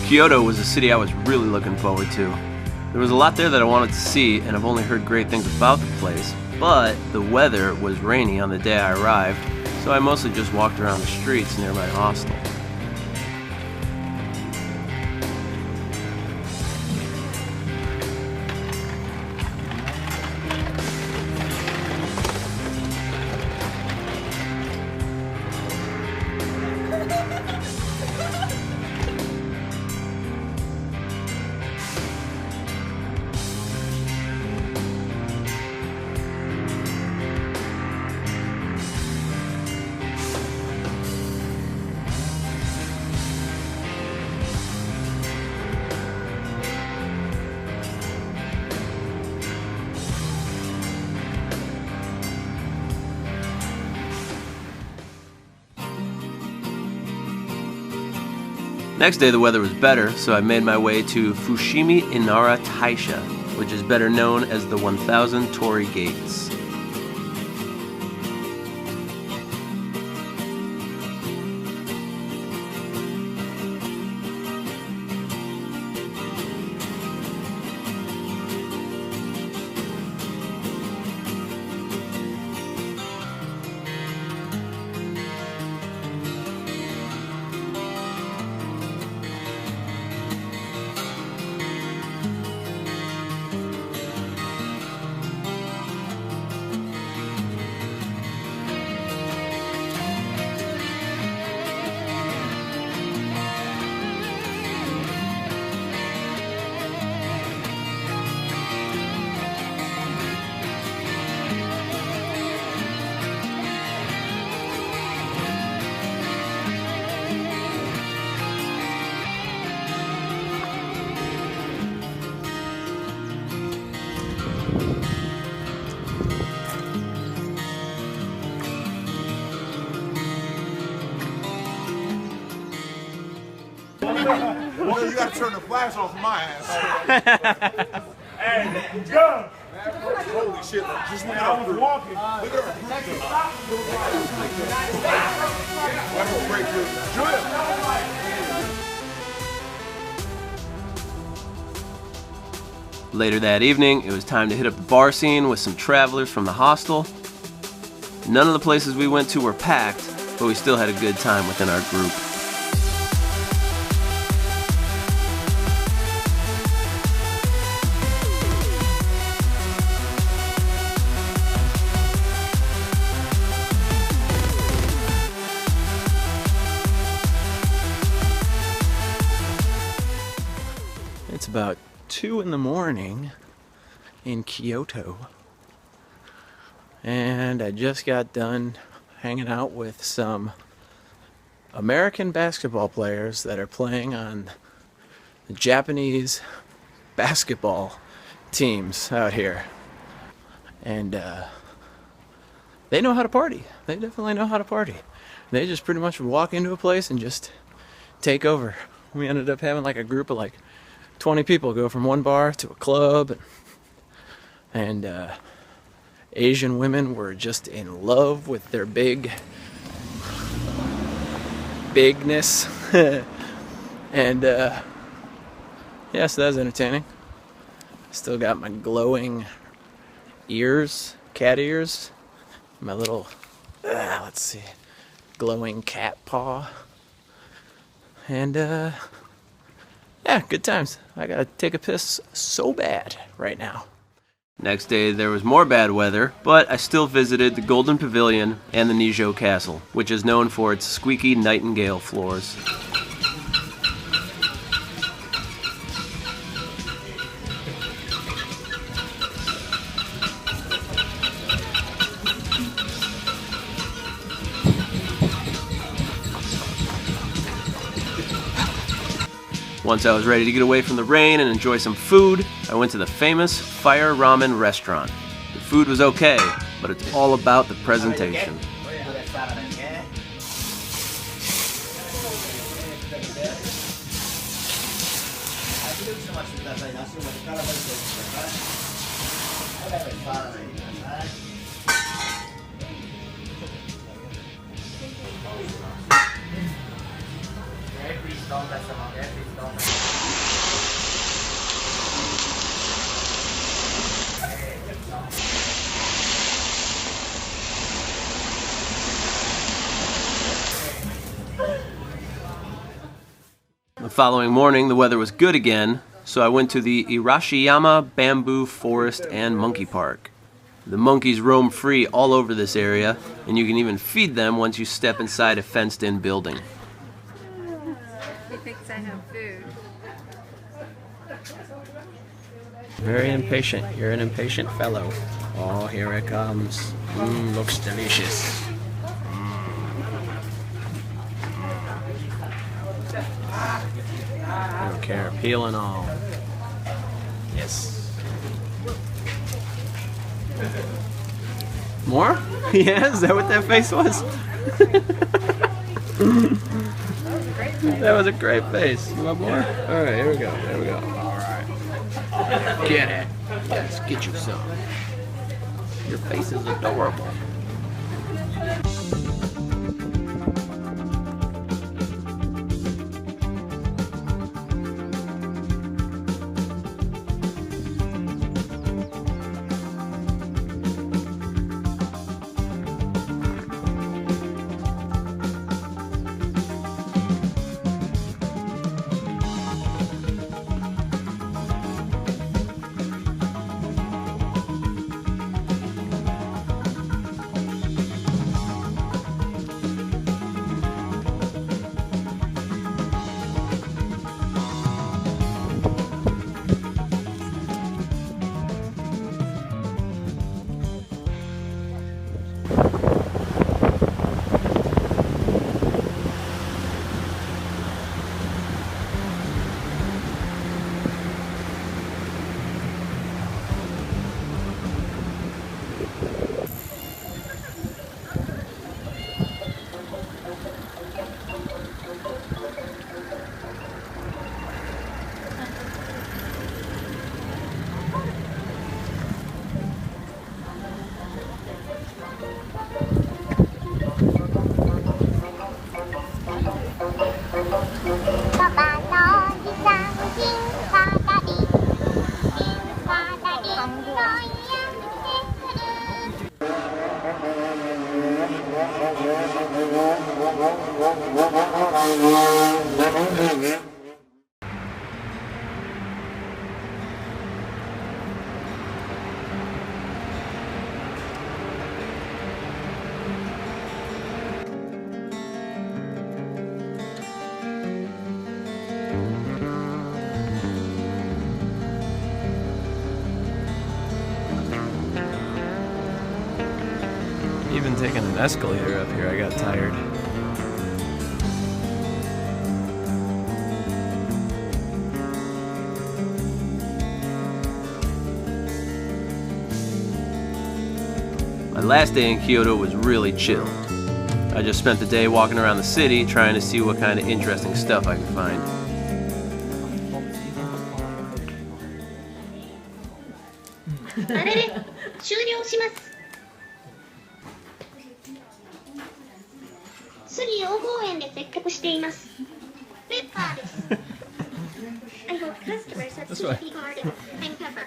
Kyoto was a city I was really looking forward to. There was a lot there that I wanted to see, and I've only heard great things about the place, but the weather was rainy on the day I arrived, so I mostly just walked around the streets near my hostel. Next day the weather was better, so I made my way to Fushimi Inara Taisha, which is better known as the 1000 Torii Gates. Well, you gotta turn the flash off my ass. Hey, jump! Holy shit, just look at her walking. Look at her. That's a great drill. Later that evening, it was time to hit up the bar scene with some travelers from the hostel. None of the places we went to were packed, but we still had a good time within our group. It's about 2 in the morning in Kyoto, and I just got done hanging out with some American basketball players that are playing on the Japanese basketball teams out here, and they know how to party. They definitely know how to party. They just pretty much walk into a place and just take over. We ended up having like a group of like 20 people go from one bar to a club, and Asian women were just in love with their bigness. And yeah, so that was entertaining. Still got my glowing ears, cat ears, my little, let's see, glowing cat paw, and yeah, good times. I gotta take a piss so bad right now. Next day there was more bad weather, but I still visited the Golden Pavilion and the Nijo Castle, which is known for its squeaky nightingale floors. Once I was ready to get away from the rain and enjoy some food, I went to the famous Fire Ramen restaurant. The food was okay, but it's all about the presentation. The following morning, the weather was good again, so I went to the Irashiyama Bamboo Forest and Monkey Park. The monkeys roam free all over this area, and you can even feed them once you step inside a fenced-in building. He thinks I have food. Very impatient. You're an impatient fellow. Oh, here it comes. Looks delicious. I don't care. Peel and all. Yes. More? Yeah, is that what that face was? That was a great face. You want more? Alright, here we go. There we go. Alright. Get it. Let's get you some. Your face is adorable. Even taking an escalator up here, I got tired. My last day in Kyoto was really chill. I just spent the day walking around the city trying to see what kind of interesting stuff I could find. I hope customers have sweet garden and pepper.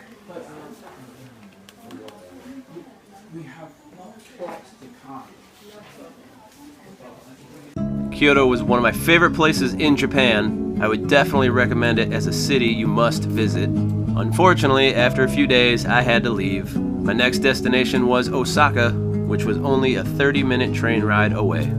Kyoto was one of my favorite places in Japan. I would definitely recommend it as a city you must visit. Unfortunately, after a few days, I had to leave. My next destination was Osaka, which was only a 30-minute train ride away.